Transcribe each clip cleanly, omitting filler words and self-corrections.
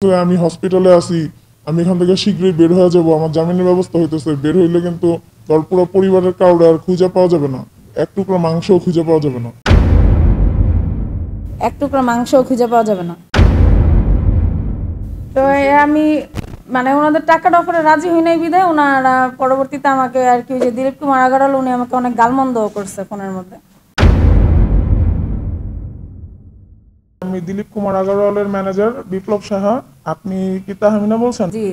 তো আমি হসপিটালে আছি, আমি এখান থেকে শীঘ্রই বের হয়ে যাব। আমার জামিনের ব্যবস্থা হইতেছে। বের হইলে কিন্তু তোর পুরো পরিবারের কাউরে আর খুঁজে পাওয়া যাবে না। এক টুকরো মাংসও খুঁজে পাওয়া যাবে না। এক টুকরো মাংসও খুঁজে পাওয়া যাবে না। তো আমি ওনাদের টাকাটা অফারে রাজি হই নাই বিধায় ওনারা পরবর্তীতে আমাকে আর কি যে দিলীপ কুমার আগারওয়াল উনি আমাকে অনেক গালমন্দও করছে ফোনের মধ্যে। আমি দিলীপ কুমার আগারওয়ালের ম্যানেজার বিপ্লব সাহা। আপনি কি তাহমিনা বলছেন? জি।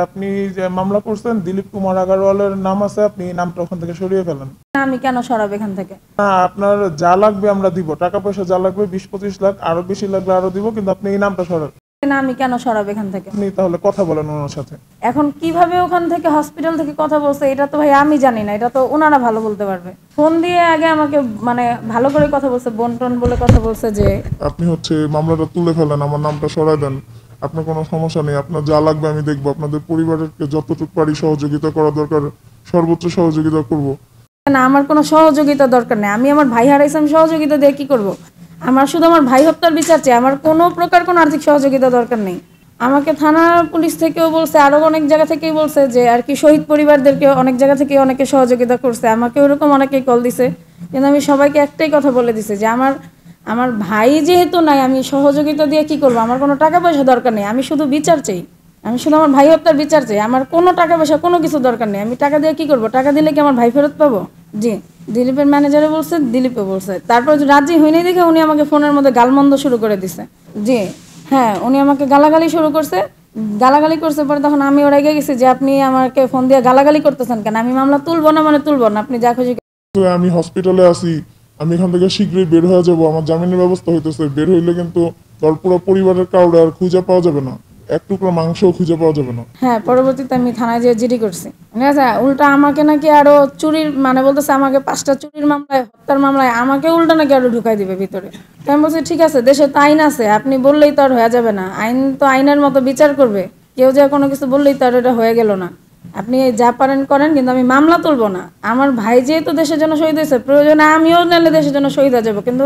আপনি যে মামলা করছেন দিলীপ কুমার আগারওয়ালের নাম আছে, আপনি নামটা ওখান থেকে সরিয়ে ফেলেন। আমি কেন সরাব এখান থেকে? না, আপনার যা লাগবে আমরা দিব, টাকা পয়সা যা লাগবে 20-25 লাখ, আরো বেশি লাগলে আরো দিব, কিন্তু আপনি এই নামটা সরান। না, আমি কেন সরাব এখান থেকে? আপনি তাহলে কথা বলেন ওনার সাথে। এখন কিভাবে ওখান থেকে হসপিটাল থেকে কথা বলছে এটা তো ভাই আমি জানি না, এটা তো ওনারা ভালো বলতে পারবে। ফোন দিয়ে আগে আমাকে ভালো করে কথা বলছে, বন্টন বলে কথা বলছে যে আপনি মামলাটা তুলে ফেলেন, আমার নামটা সরাই দেন। আপনার কোনো সমস্যা নেই, আপনার যা লাগবে আমি দেখবো। আপনাদের পরিবারকে যতটুকু পারি সহযোগিতা করা দরকার সর্বোচ্চ সহযোগিতা করব। না, আমার কোনো সহযোগিতা দরকার নেই। আমি আমার ভাই হারাইছি, আমি সহযোগিতা দিয়ে কি করব? আমার শুধু আমার ভাই হত্যার বিচার চাই, আমার কোনো প্রকার কোনো আর্থিক সহযোগিতা দরকার নেই। আমাকে থানা পুলিশ থেকেও বলছে, আরও অনেক জায়গা থেকেই বলছে যে আর কি শহীদ পরিবারদেরকে অনেক জায়গা থেকে অনেকে সহযোগিতা করছে, আমাকে ওরকম অনেকেই কল দিছে। কিন্তু আমি সবাইকে একটাই কথা বলে দিছি যে আমার ভাই যেহেতু নাই, আমি সহযোগিতা দিয়ে কি করব? আমার কোনো টাকা পয়সা দরকার নেই, আমি শুধু বিচার চাই। আমি শুধু আমার ভাই হত্যার বিচার চাই, আমার কোনো টাকা পয়সা কোনো কিছু দরকার নেই। আমি টাকা দিয়ে কি করব? টাকা দিলে কি আমার ভাই ফেরত পাবো? জি, দিলীপের ম্যানেজারে বলছে, দিলীপে বলছে। তারপর রাজি হয়নি দেখে উনি আমাকে ফোনের মধ্যে গালমন্দ শুরু করে দিছে। জি হ্যাঁ, উনি আমাকে গালাগালি শুরু করছে। গালাগালি করছে পরে তখন আমি রেগে গেছি যে আপনি আমাকে ফোন দিয়ে গালাগালি করতেছেন কেন? আমি মামলা তুলবো না তুলবো না, আপনি যা খুশি। আমি হসপিটালে আছি, আমি এখান থেকে শীঘ্রই বের হয়ে যাব। আমার জামিনের ব্যবস্থা হইতেছে। বের হইলে কিন্তু তোর পুরো পরিবারের কাউরে আর খুঁজে পাওয়া যাবে না। এক টুকরো মাংসও খুঁজে পাওয়া যাবে না। হ্যাঁ, পরবর্তীতে আমি থানায় যেয়ে জিডি করছি। ঠিক আছে, উল্টা আমাকে নাকি আরো চুরির বলতেছে আমাকে 5টা চুরির মামলায়, হত্যার মামলায় আমাকে উল্টা নাকি আরো ঢুকাই দিবে ভিতরে। তো আমি বলছি ঠিক আছে, দেশে তো আইন আছে, আপনি বললেই তো আর হয়ে যাবে না। আইন তো আইনের মতো বিচার করবে। কেউ যে কোনো কিছু বললেই তো আর এটা হয়ে গেল না। আপনি যা পারেন করেন, কিন্তু আমি মামলা তুলবো না। আমার ভাই যেহেতু দেশের জন্য শহীদ হয়েছে, প্রয়োজনে আমিও নাহলে দেশের জন্য শহীদ হয়ে যাবো, কিন্তু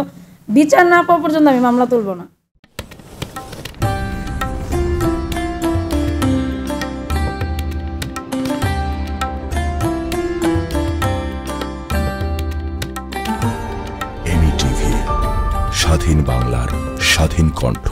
বিচার না পাওয়া পর্যন্ত আমি মামলা তুলবো না। এমি টিভি, স্বাধীন বাংলার স্বাধীন কণ্ঠ।